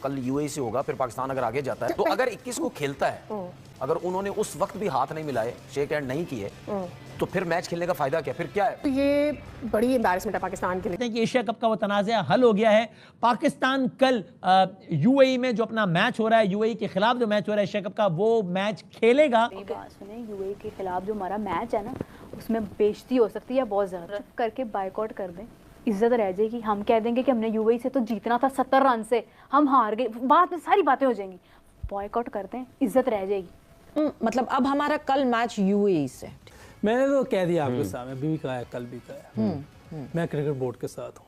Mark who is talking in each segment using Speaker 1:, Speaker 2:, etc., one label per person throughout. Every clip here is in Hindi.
Speaker 1: कल यूएई से होगा, फिर पाकिस्तान अगर आगे जाता है तो अगर 21 को खेलता है, अगर उन्होंने उस वक्त भी हाथ नहीं मिलाए, शेक हैंड नहीं किए, तो फिर मैच खेलने का फायदा क्या? फिर क्या है?
Speaker 2: तो ये बड़ी एम्बैरेसमेंट है पाकिस्तान के लिए
Speaker 3: कि एशिया कप का वो तनाज़ा हल हो गया है। पाकिस्तान कल यूएई में जो अपना मैच हो रहा है, यूएई के खिलाफ जो मैच हो रहा है एशिया कप का, वो मैच खेलेगा।
Speaker 4: बात सुने, यूएई के खिलाफ जो हमारा मैच है ना, उसमें बेइज्जती हो सकती है बहुत ज़्यादा। करके बाइकआउट कर दें, इज्जत रह जाएगी। हम कह देंगे कि हमने यूएई से तो जीतना था 70 रन से, हम हार गए, बाद में सारी बातें हो जाएंगी। बॉयकॉट करते हैं, इज्जत रह जाएगी।
Speaker 5: मतलब अब हमारा कल मैच यूएई से।
Speaker 6: मैंने तो कह दिया आपके सामने, अभी भी कहा है, कल भी कहा है, मैं क्रिकेट बोर्ड के साथ हूँ।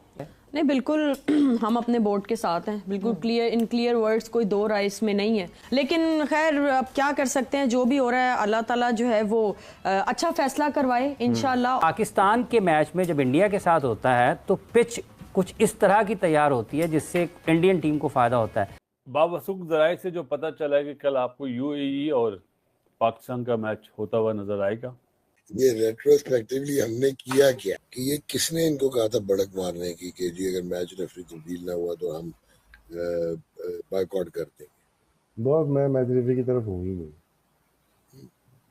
Speaker 5: नहीं बिल्कुल हम अपने बोर्ड के साथ हैं, बिल्कुल क्लियर, इन क्लियर वर्ड्स, कोई दो राय इसमें नहीं है। लेकिन खैर अब क्या कर सकते हैं, जो भी हो रहा है अल्लाह ताला जो है वो अच्छा फैसला करवाए इंशाल्लाह।
Speaker 7: पाकिस्तान के मैच में जब इंडिया के साथ होता है तो पिच कुछ इस तरह की तैयार होती है जिससे इंडियन टीम को फायदा होता है।
Speaker 8: बावसूख ज़राए से जो पता चला है कि कल आपको यूएई और पाकिस्तान का मैच होता हुआ नजर आएगा।
Speaker 9: ये रेट्रोस्पेक्टिवली हमने किया क्या कि ये किसने इनको कहा था बड़क मारने की कि जी अगर मैच रेफरी तब्दील ना हुआ तो हम बाइकआउट कर देंगे।
Speaker 10: बहुत मैं मैच रेफरी की तरफ हूँ ही नहीं।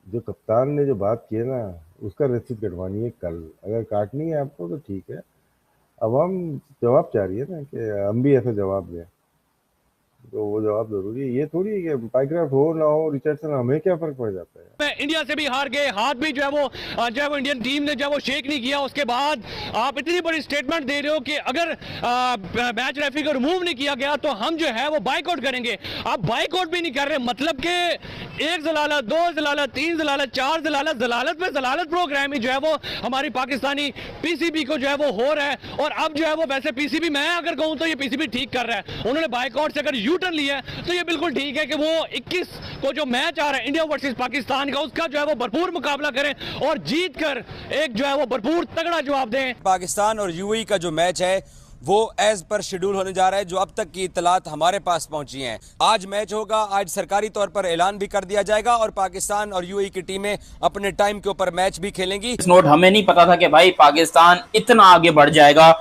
Speaker 10: जो कप्तान ने जो बात की है ना, उसका रसीद कटवानी है कल। अगर काटनी है आपको तो ठीक है, अब हम जवाब चाह रही है ना कि हम भी ऐसा जवाब दें, तो वो जवाब जरूरी है। ये थोड़ी है कि पाइक्राफ्ट हो ना हो, रिचर्डसन, हमें क्या फर्क पड़ जाता है।
Speaker 11: इंडिया से भी हार गए, हाथ भी जो है वो इंडियन टीम ने जो है वो शेक नहीं किया। उसके बाद आप इतनी बड़ी स्टेटमेंट दे रहे हो कि अगर मैच रेफरी को रिमूव नहीं किया गया तो हम जो है वो बाइकआउट करेंगे। आप बाइकआउट भी नहीं कर रहे, मतलब कि एक जलालत, दो जलालत, तीन जलालत, चार जलालत, जलालत पे जलालत प्रोग्राम ही जो है वो हमारी पाकिस्तानी पीसीबी को जो है वो हो रहा है। और अब जो है वो वैसे पीसीबी, मैं अगर कहूँ तो ये पीसीबी ठीक कर रहा है। उन्होंने बाइकआउट से अगर यू टर्न लिया है तो ये बिल्कुल ठीक है कि वो 21 को जो मैच आ रहा है इंडिया वर्सेस पाकिस्तान का, उसका जो है वो भरपूर मुकाबला करें और जीत कर एक जो है वो भरपूर तगड़ा जवाब दें।
Speaker 12: पाकिस्तान और यूएई का जो मैच है वो एज पर शेड्यूल होने जा रहा है, जो अब तक की इत्तलात हमारे पास पहुंची हैं। आज मैच होगा, आज सरकारी तौर पर ऐलान भी कर दिया जाएगा और पाकिस्तान और यूएई की टीमें अपने टाइम के ऊपर मैच भी खेलेंगी।
Speaker 13: इस नोट हमें नहीं पता था कि भाई पाकिस्तान इतना आगे बढ़ जाएगा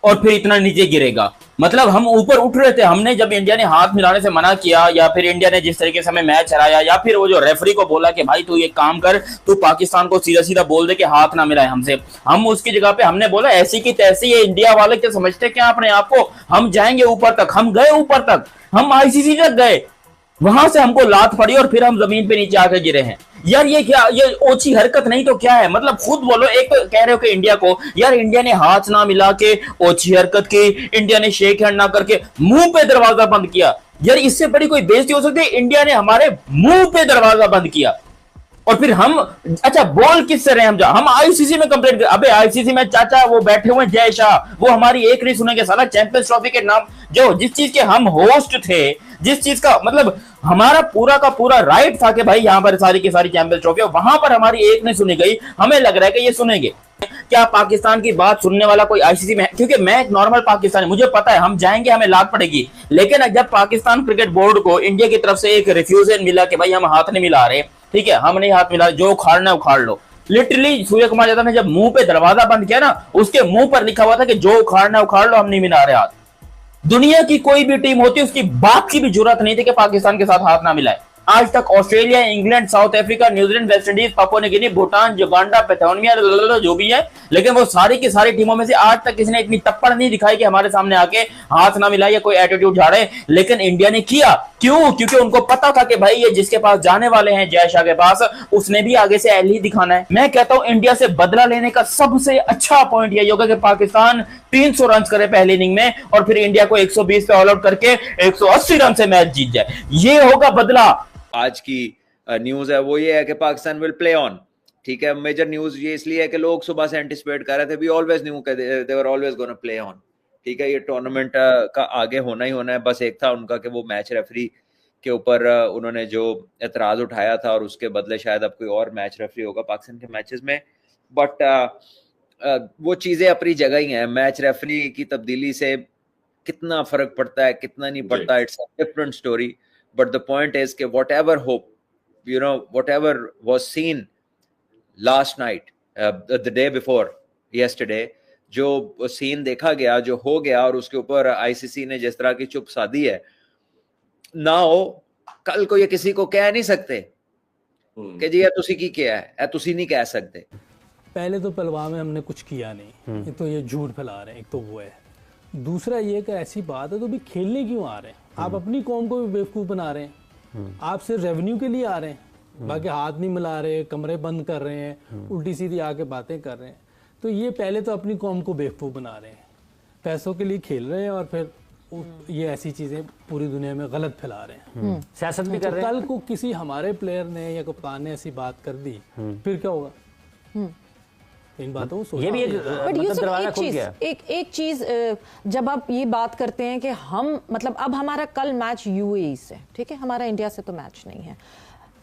Speaker 13: और फिर इतना नीचे गिरेगा। मतलब हम ऊपर उठ रहे थे। हमने जब इंडिया ने हाथ मिलाने से मना किया, या फिर इंडिया ने जिस तरीके से हमें मैच हराया, या फिर वो जो रेफरी को बोला कि भाई तू ये काम कर, तू पाकिस्तान को सीधा सीधा बोल दे कि हाथ ना मिलाए हमसे, हम उसकी जगह पे हमने बोला ऐसी की तैसी, ये इंडिया वाले क्या समझते क्या अपने आप को, हम जाएंगे ऊपर तक। हम गए ऊपर तक, हम आईसीसी तक गए, वहां से हमको लात पड़ी और फिर हम जमीन पे नीचे आकर गिरे हैं। यार ये क्या, ये ओछी हरकत नहीं तो क्या है? मतलब खुद बोलो। एक तो कह रहे हो कि इंडिया को, यार इंडिया ने हाथ ना मिला के ओछी हरकत की, इंडिया ने शेक हैंड ना करके मुंह पे दरवाजा बंद किया। यार इससे बड़ी कोई बेइज्जती हो सकती है? इंडिया ने हमारे मुंह पे दरवाजा बंद किया और फिर हम, अच्छा बोल किससे रहे हम आईसीसी में कंप्लेंट कर। अबे आईसीसी में चाचा वो बैठे हुए जय शाह, वो हमारी एक नहीं सुनेंगे साला। चैंपियंस ट्रॉफी के नाम, जो जिस चीज के हम होस्ट थे, जिस चीज का मतलब हमारा पूरा का पूरा राइट था कि भाई यहाँ पर सारी की सारी चैंपियंस ट्रॉफी, वहां पर हमारी एक नहीं सुनी गई। हमें लग रहा है कि ये सुनेंगे। क्या पाकिस्तान की बात सुनने वाला कोई आईसीसी में है? क्योंकि मैं एक नॉर्मल पाकिस्तानी, मुझे पता है हम जाएंगे, हमें लात पड़ेगी। लेकिन जब पाकिस्तान क्रिकेट बोर्ड को इंडिया की तरफ से एक रिफ्यूजल मिला कि भाई हम हाथ नहीं मिला रहे, ठीक है, हम नहीं हाथ मिला, जो उखाड़ना है उखाड़ लो। लिटरली सूर्य कुमार यादव ने जब मुंह पे दरवाजा बंद किया ना, उसके मुंह पर लिखा हुआ था कि जो उखाड़ना है उखाड़ लो, हम नहीं मिला रहे हाथ। दुनिया की कोई भी टीम होती, उसकी बात की भी जरूरत नहीं थी कि पाकिस्तान के साथ हाथ ना मिलाए। आज तक Australia, England, South Africa, New Zealand, West Indies, Papua New Guinea, Bhutan, Uganda, पैथोनिया, जो भी है, लेकिन वो सारी की सारी टीमों में से आज तक किसी ने इतनी तप्पड़ नहीं दिखाई कि हमारे सामने आके हाथ ना मिलाए या कोई एटीट्यूड झाड़े। लेकिन इंडिया ने किया। क्यों? क्योंकि उनको पता था कि भाई ये जिसके पास जाने वाले हैं, जय शाह के पास, उसने भी आगे से एल ही दिखाना है। मैं कहता हूं इंडिया से बदला लेने का सबसे अच्छा पॉइंट यही होगा कि पाकिस्तान 300 रन करे पहली इनिंग में और फिर इंडिया को 120 पे ऑल आउट करके 180 रन से मैच जीत जाए। ये होगा बदला।
Speaker 14: आज की न्यूज है वो ये है कि पाकिस्तान विल प्ले ऑन। ठीक है, मेजर न्यूज ये इसलिए है कि लोग सुबह से एंटिसिपेट कर रहे थे, we always knew they were always gonna play on. ठीक है, ये टूर्नामेंट का आगे होना ही होना है। बस एक था उनका कि वो मैच रेफरी के ऊपर उन्होंने जो एतराज उठाया था और उसके बदले शायद अब कोई और मैच रेफरी होगा पाकिस्तान के मैचेस में। बट वो चीजें अपनी जगह ही हैं। मैच रेफरी की तब्दीली से कितना फर्क पड़ता है, कितना नहीं पड़ता, it's a different story. But the point is कि whatever hope, whatever was seen last night, the day before yesterday, जो सीन देखा गया, जो हो गया और उसके ऊपर आईसीसी ने जिस तरह की चुप साधी है, ना हो, कल को ये किसी को कह नहीं सकते कि जी तुसी की क्या है, तुसी नहीं कह सकते।
Speaker 6: पहले तो पहलवान में हमने कुछ किया नहीं, एक तो ये झूठ फैला रहे हैं, एक तो वो है। दूसरा ये कि ऐसी बात है तो भी खेलने क्यों आ रहे हैं? आप अपनी कौम को भी बेवकूफ़ बना रहे हैं। आप सिर्फ रेवेन्यू के लिए आ रहे हैं, बाकी हाथ नहीं मिला रहे, कमरे बंद कर रहे हैं, उल्टी सीधी आके बातें कर रहे हैं। तो ये पहले तो अपनी कौम को बेवकूफ़ बना रहे हैं, पैसों के लिए खेल रहे हैं और फिर ये ऐसी चीजें पूरी दुनिया में गलत फैला रहे हैं,
Speaker 7: सियासत भी कर रहे हैं।
Speaker 6: कल को किसी हमारे प्लेयर ने या कप्तान ने ऐसी बात कर दी, फिर क्या होगा? इन बातों को
Speaker 7: ये भी
Speaker 15: एक चीज जब आप ये बात करते हैं कि हम मतलब अब हमारा कल मैच यूएई से, ठीक है, हमारा इंडिया से तो मैच नहीं है।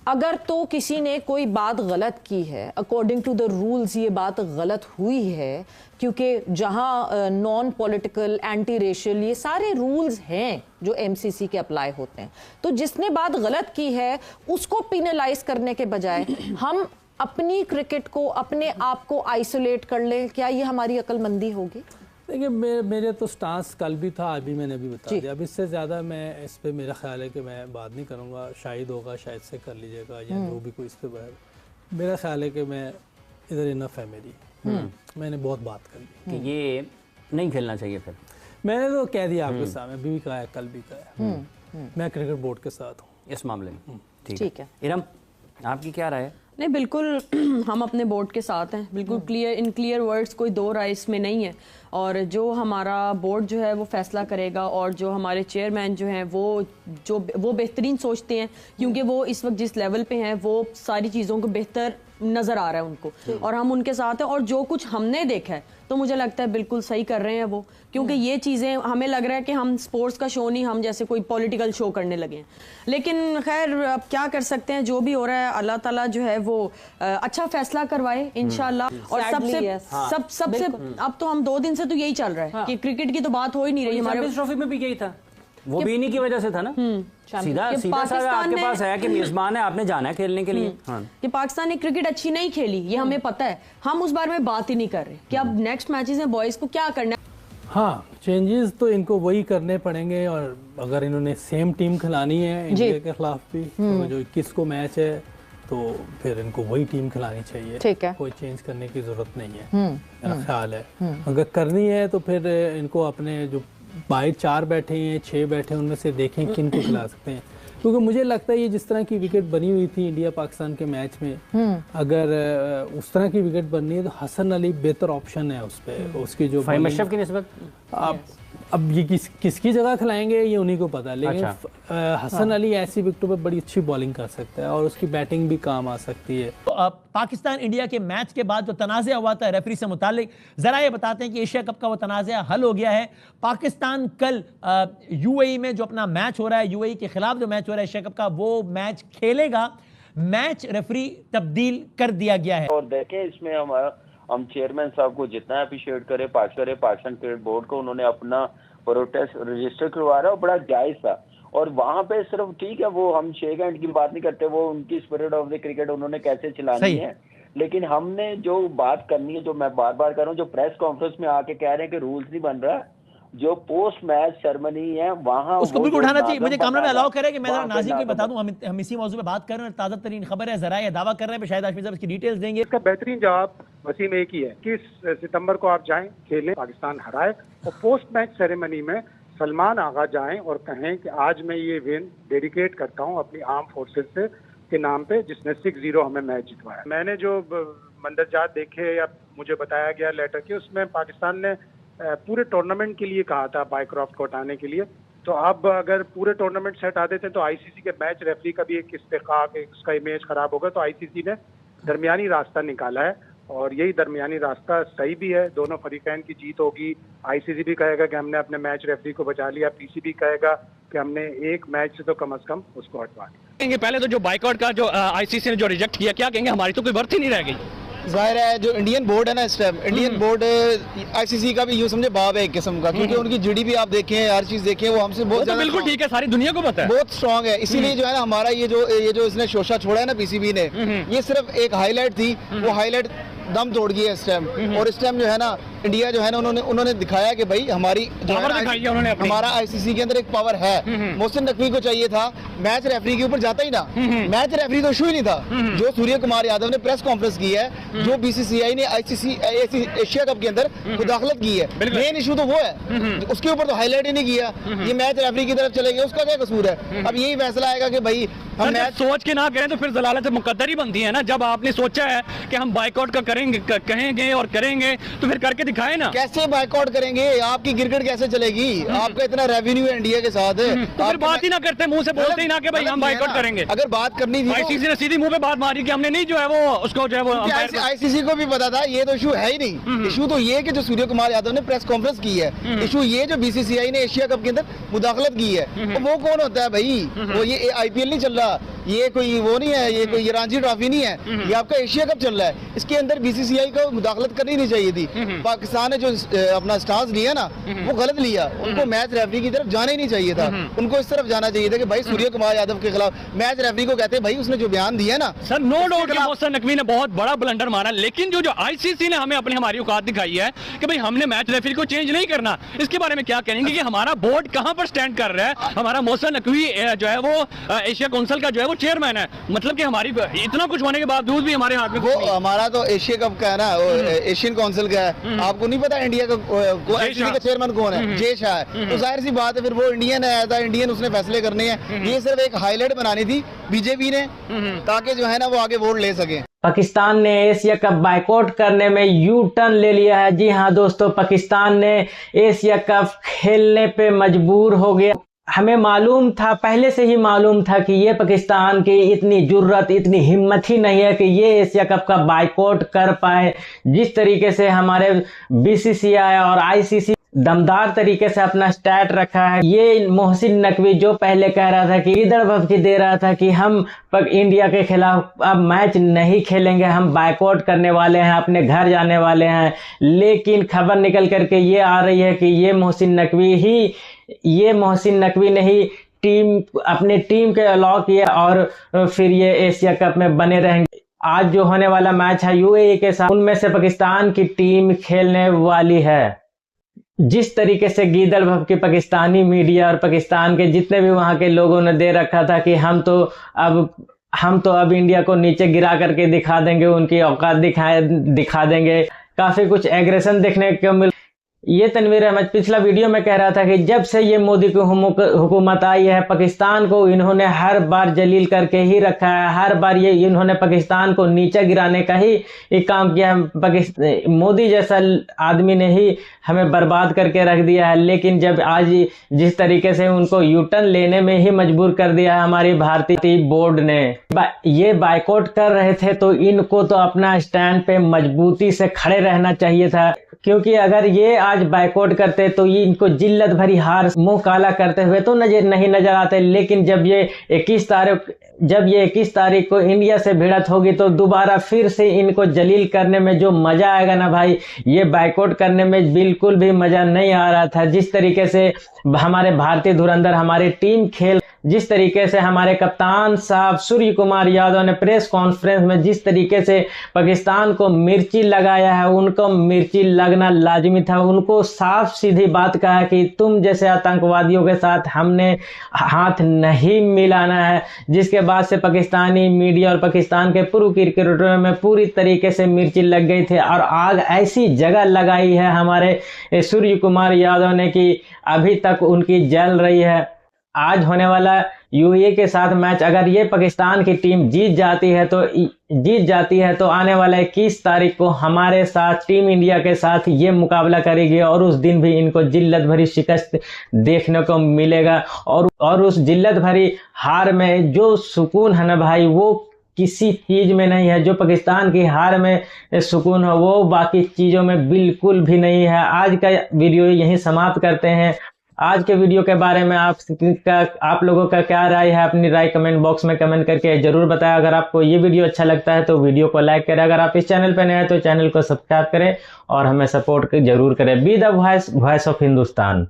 Speaker 15: अगर तो किसी ने कोई बात गलत की है, अकॉर्डिंग टू द रूल्स ये बात गलत हुई है, क्योंकि जहां नॉन पॉलिटिकल, एंटी रेशियल, ये सारे रूल्स हैं जो एमसीसी के अप्लाई होते हैं, तो जिसने बात गलत की है उसको पिनलाइज करने के बजाय हम अपनी क्रिकेट को, अपने आप को आइसोलेट कर ले, क्या ये हमारी अक्लमंदी होगी?
Speaker 6: देखिए मेरे तो स्टांस कल भी था, अभी मैंने भी बता दिया। अब इससे ज़्यादा मैं इस पे, मेरा ख्याल है कि मैं बात नहीं करूँगा। शाहिद होगा, शायद से कर लीजिएगा, या जो भी कोई इस पे मेरा ख्याल है कि मैं इधर इनफ है मेरी, मैंने बहुत बात कर ली
Speaker 7: कि ये नहीं खेलना चाहिए। फिर
Speaker 6: मैंने तो कह दिया आपके सामने, अभी भी कहा है, कल भी कहा है, मैं क्रिकेट बोर्ड के साथ हूँ
Speaker 7: इस मामले में।
Speaker 15: ठीक है
Speaker 7: इरम, आपकी क्या राय है?
Speaker 5: नहीं, बिल्कुल हम अपने बोर्ड के साथ हैं, बिल्कुल क्लियर, इन क्लियर वर्ड्स, कोई दो राय इसमें नहीं है। और जो हमारा बोर्ड जो है वो फैसला करेगा, और जो हमारे चेयरमैन जो हैं वो बेहतरीन सोचते हैं, क्योंकि वो इस वक्त जिस लेवल पे हैं वो सारी चीज़ों को बेहतर नज़र आ रहा है उनको, और हम उनके साथ हैं। और जो कुछ हमने देखा है तो मुझे लगता है बिल्कुल सही कर रहे हैं वो, क्योंकि ये चीज़ें हमें लग रहा है कि हम स्पोर्ट्स का शो नहीं, हम जैसे कोई पॉलिटिकल शो करने लगे हैं। लेकिन खैर अब क्या कर सकते हैं, जो भी हो रहा है अल्लाह ताला जो है वो अच्छा फैसला करवाए इंशाल्लाह। और सबसे अब तो हम 2 दिन से तो यही चल रहा है कि क्रिकेट की तो बात हो ही नहीं रही। हमारे
Speaker 7: ट्रॉफी में भी यही था, वो भी इन्हीं की वजह से था ना। सीधा साधा आपके पास है कि मेजबान है, आपने जाना है खेलने के लिए।
Speaker 5: कि पाकिस्तान ने क्रिकेट अच्छी नहीं खेली, ये हमें पता है, हम उस बारे में बात ही नहीं कर रहे कि अब नेक्स्ट मैचेस में बॉयज को क्या करना है।
Speaker 6: हाँ, चेंजेस तो इनको वही करने पड़ेंगे, और अगर इन्होंने सेम टीम खिलानी है इंडिया के खिलाफ भी, तो जो 21 को मैच है तो फिर इनको वही टीम खिलानी चाहिए,
Speaker 15: ठीक है,
Speaker 6: कोई चेंज करने की जरूरत नहीं है, मेरा ख्याल है। अगर करनी है तो फिर इनको अपने जो बाहर 4 बैठे हैं, 6 बैठे हैं, उनमें से देखें किन को खिला सकते हैं। क्योंकि मुझे लगता है ये जिस तरह की विकेट बनी हुई थी इंडिया पाकिस्तान के मैच में, अगर उस तरह की विकेट बननी है तो हसन अली बेहतर ऑप्शन है उस पे, उसकी जो
Speaker 7: फ़हीम अशरफ की निस्बत।
Speaker 6: अब ये किसकी जगह खिलाएंगे ये उन्हीं को पता है, लेकिन हसन अली ऐसी विकेटों पे बड़ी अच्छी बॉलिंग कर सकता है और उसकी बैटिंग भी काम आ सकती है।
Speaker 3: पाकिस्तान इंडिया के मैच के बाद जो तनाज़ा हुआ था रेफरी से मुतालिक, जरा ये बताते हैं कि एशिया कप का वो तनाज़ा हल हो गया है। पाकिस्तान कल यूएई में जो अपना मैच हो रहा है, यूएई के खिलाफ जो मैच हो रहा है एशिया कप का, वो मैच खेलेगा। मैच रेफरी तब्दील कर दिया गया है।
Speaker 16: और देखें इसमें हम चेयरमैन साहब को जितना अप्रिशिएट करें पाकिस्तान क्रिकेट बोर्ड को, उन्होंने अपना प्रोटेस्ट रजिस्टर करवा रहा है, बड़ा जायज था। और वहां पे सिर्फ ठीक है, वो हम शेक हैंड की बात नहीं करते, वो उनकी स्पिरिट ऑफ द क्रिकेट उन्होंने कैसे चलानी है, लेकिन हमने जो बात करनी है, जो मैं बार बार कर रहा हूँ, जो प्रेस कॉन्फ्रेंस में आके कह रहे हैं कि रूल्स नहीं बन रहा, जो पोस्ट मैच सेरेमनी है वहां
Speaker 3: उसको भी उठाना चाहिए। मुझे कैमरा में अलाउ करे कि मैं नाज़रीन को बता दूं, हम इसी मौजूद पे बात कर रहे हैं, ताज़ा तरीन खबर है, जरा ये दावा कर रहे हैं, शायद हाशमी साहब इसकी डिटेल्स देंगे।
Speaker 17: इसका बेहतरीन जवाब वसीम एक ही है कि 21 सितंबर को आप जाएं, खेलें, पाकिस्तान हराए, और पोस्ट मैच सेरेमनी में सलमान आगा जाएं और कहें कि आज मैं ये विन डेडिकेट करता हूँ अपनी आर्म फोर्सेज से के नाम पे, जिसने 6-0 हमें मैच जितवाया। मैंने जो मंदरजात देखे या मुझे बताया गया लेटर के, उसमें पाकिस्तान ने पूरे टूर्नामेंट के लिए कहा था बायक्रॉफ्ट को हटाने के लिए। तो अब अगर पूरे टूर्नामेंट से हटा देते हैं तो आईसीसी के मैच रेफरी का भी एक इस्तेकाक, उसका इमेज खराब होगा। तो आईसीसी ने दरमियानी रास्ता निकाला है, और यही दरमियानी रास्ता सही भी है, दोनों फरीकैन की जीत होगी। आईसीसी भी कहेगा कि हमने अपने मैच रेफरी को बचा लिया, पीसीबी कहेगा कि हमने एक मैच से तो कम से कम उसको हटवा दिया।
Speaker 11: पहले तो जो बाइकआउट का जो आईसीसी ने जो रिजेक्ट किया, क्या कहेंगे, हमारी तो कोई वर्थ ही नहीं रह गई।
Speaker 18: जाहिर है जो इंडियन बोर्ड है ना, इस टाइम इंडियन बोर्ड आईसीसी का भी यूं समझे बाब है एक किस्म का, क्योंकि उनकी जीडीपी आप देखें, हर चीज देखें, वो हमसे बहुत ज्यादा
Speaker 11: बिल्कुल ठीक है, सारी दुनिया को पता है,
Speaker 18: बहुत स्ट्रांग है। इसीलिए जो है ना हमारा ये जो इसने शोशा छोड़ा है ना पीसीबी ने, ये सिर्फ एक हाईलाइट थी, वो हाईलाइट दम तोड़ गई है इस टाइम। और इस टाइम जो है ना इंडिया जो है ना उन्होंने दिखाया कि भाई हमारी जो है ना, हमारा आईसीसी के अंदर एक पावर है। मोहसिन नकवी को चाहिए था मैच रेफरी के ऊपर जाता ही ना, मैच रेफरी तो इशू ही नहीं था। जो सूर्य कुमार यादव ने प्रेस कॉन्फ्रेंस की है, जो बीसीसीआई ने आईसीसी एशिया कप के अंदर मुदाखलत की है, मेन इशू तो वो है, उसके ऊपर तो हाईलाइट ही नहीं किया। ये मैच रेफरी की तरफ चले गए, उसका क्या कसूर है? अब यही फैसला आएगा कि भाई हम मैच
Speaker 11: सोच के ना करें तो फिर जलालत मुकद्दर ही बनती है ना। जब आपने सोचा है कि हम बाइकआउट का करेंगे, कहेंगे और करेंगे, तो फिर करके दिखाए ना।
Speaker 18: कैसे बाइकआउट करेंगे? आपकी क्रिकेट कैसे चलेगी? आपका इतना रेवेन्यू है इंडिया के साथ,
Speaker 11: तो फिर बात ही ना करते, मुंह से बोलते ही ना कि भाई हम बाइकआउट करेंगे।
Speaker 18: अगर बात करनी थी
Speaker 11: आईसीसी ने सीधी मुंह पे बात मारी कि हमने नहीं जो है वो उसको जो है वो
Speaker 18: आईसीसी को भी पता था ये तो इशू है ही नहीं। इशू तो ये कि जो सूर्य कुमार यादव ने प्रेस कॉन्फ्रेंस की है, इशू ये जो बीसीसीआई ने एशिया कप के अंदर मुदाखलत की है, वो कौन होता है भाई? वो ये आईपीएल नहीं चल रहा, ये कोई वो नहीं है, ये कोई रणजी ट्रॉफी नहीं है, ये आपका एशिया कप चल रहा है। इसके अंदर बीसीसीआई को मुदाखलत करनी नहीं चाहिए थी। पाकिस्तान ने जो अपना स्टांस लिया ना, वो गलत लिया। उनको मैच रेफरी की तरफ जाना ही नहीं चाहिए था, उनको इस तरफ जाना चाहिए था कि भाई सूर्य कुमार यादव के खिलाफ मैच रेफरी को कहते हैं भाई उसने जो बयान दिया ना।
Speaker 11: Sir no doubt Mohsin Naqvi ने बहुत बड़ा ब्लंडर मारा, लेकिन जो आईसीसी ने हमें अपनी हमारी औकात दिखाई है कि भाई हमने मैच रेफरी को चेंज नहीं करना, इसके बारे में क्या कहेंगे कि हमारा बोर्ड कहां पर स्टैंड कर रहा है? हमारा मोहसिन नकवी जो है वो एशिया काउंसिल का जो है वो चेयरमैन है, मतलब कि हमारी इतना कुछ होने के बावजूद भी हमारे हाथ में
Speaker 18: वो हमारा तो एशिया कप का है ना, एशियन काउंसिल का है। आपको नहीं पता इंडिया का चेयरमैन कौन है? जय शाह है। तो जाहिर सी बात है फिर वो इंडियन है, एज इंडियन उसने फैसले करने हैं। ये सिर्फ एक हाईलाइट बनानी थी बीजेपी ने, ताकि जो है ना वो आगे वोट ले सके।
Speaker 3: पाकिस्तान ने एशिया कप बाइकआउट करने में यू टर्न ले लिया है। जी हाँ दोस्तों, पाकिस्तान ने एशिया कप खेलने पे मजबूर हो गया। हमें मालूम था, पहले से ही मालूम था कि ये पाकिस्तान की इतनी जुर्रत, इतनी हिम्मत ही नहीं है कि ये एशिया कप का बाइकआउट कर पाए। जिस तरीके से हमारे बीसीसीआई और आईसीसी दमदार तरीके से अपना स्टैट रखा है। ये मोहसिन नकवी जो पहले कह रहा था कि इधर भभकी दे रहा था कि हम इंडिया के खिलाफ अब मैच नहीं खेलेंगे, हम बाइकआउट करने वाले हैं, अपने घर जाने वाले हैं, लेकिन खबर निकल करके ये आ रही है कि ये मोहसिन नकवी ने ही अपने टीम के अलाउ किया और फिर ये एशिया कप में बने रहेंगे। आज जो होने वाला मैच है यूएई के साथ, उनमें से पाकिस्तान की टीम खेलने वाली है। जिस तरीके से गीदड़ भभकी पाकिस्तानी मीडिया और पाकिस्तान के जितने भी वहाँ के लोगों ने दे रखा था कि हम तो अब इंडिया को नीचे गिरा करके दिखा देंगे, उनकी औकात दिखा देंगे, काफ़ी कुछ एग्रेशन देखने को मिल। ये तनवीर अहमद पिछला वीडियो में कह रहा था कि जब से ये मोदी की हुकूमत आई है, पाकिस्तान को इन्होंने हर बार जलील करके ही रखा है, हर बार ये इन्होंने पाकिस्तान को नीचे गिराने का ही एक काम किया है। मोदी जैसा आदमी ने ही हमें बर्बाद करके रख दिया है। लेकिन जब आज जिस तरीके से उनको यूटर्न लेने में ही मजबूर कर दिया है हमारी भारतीय बोर्ड ने, ये बाइकआउट कर रहे थे तो इनको तो अपना स्टैंड पे मजबूती से खड़े रहना चाहिए था, क्योंकि अगर ये आज बाइकआउट करते तो ये इनको जिल्लत भरी हार मुंह काला करते हुए तो नहीं नजर आते। लेकिन जब ये 21 तारीख को इंडिया से भिड़त होगी तो दोबारा फिर से इनको जलील करने में जो मजा आएगा ना भाई, ये बाइकआउट करने में बिल्कुल भी मजा नहीं आ रहा था। जिस तरीके से हमारे भारतीय धुरंधर हमारी टीम खेल, जिस तरीके से हमारे कप्तान साहब सूर्य कुमार यादव ने प्रेस कॉन्फ्रेंस में जिस तरीके से पाकिस्तान को मिर्ची लगाया है, उनको मिर्ची लगना लाजमी था। उनको साफ सीधी बात कहा कि तुम जैसे आतंकवादियों के साथ हमने हाथ नहीं मिलाना है, जिसके बाद से पाकिस्तानी मीडिया और पाकिस्तान के पूर्व क्रिकेटरों में पूरी तरीके से मिर्ची लग गई थी और आग ऐसी जगह लगाई है हमारे सूर्य कुमार यादव ने कि अभी तक उनकी जल रही है। आज होने वाला यूएई के साथ मैच, अगर ये पाकिस्तान की टीम जीत जाती है तो आने वाला 21 तारीख को हमारे साथ टीम इंडिया के साथ ये मुकाबला करेगी और उस दिन भी इनको जिल्लत भरी शिकस्त देखने को मिलेगा। और उस जिल्लत भरी हार में जो सुकून है ना भाई, वो किसी चीज़ में नहीं है। जो पाकिस्तान की हार में सुकून हो वो बाकी चीज़ों में बिल्कुल भी नहीं है। आज का वीडियो यहीं समाप्त करते हैं। आज के वीडियो के बारे में आप लोगों का क्या राय है, अपनी राय कमेंट बॉक्स में कमेंट करके जरूर बताएं। अगर आपको ये वीडियो अच्छा लगता है तो वीडियो को लाइक करें। अगर आप इस चैनल पर नए हैं तो चैनल को सब्सक्राइब करें और हमें सपोर्ट जरूर करें। Be the voice of Hindustan.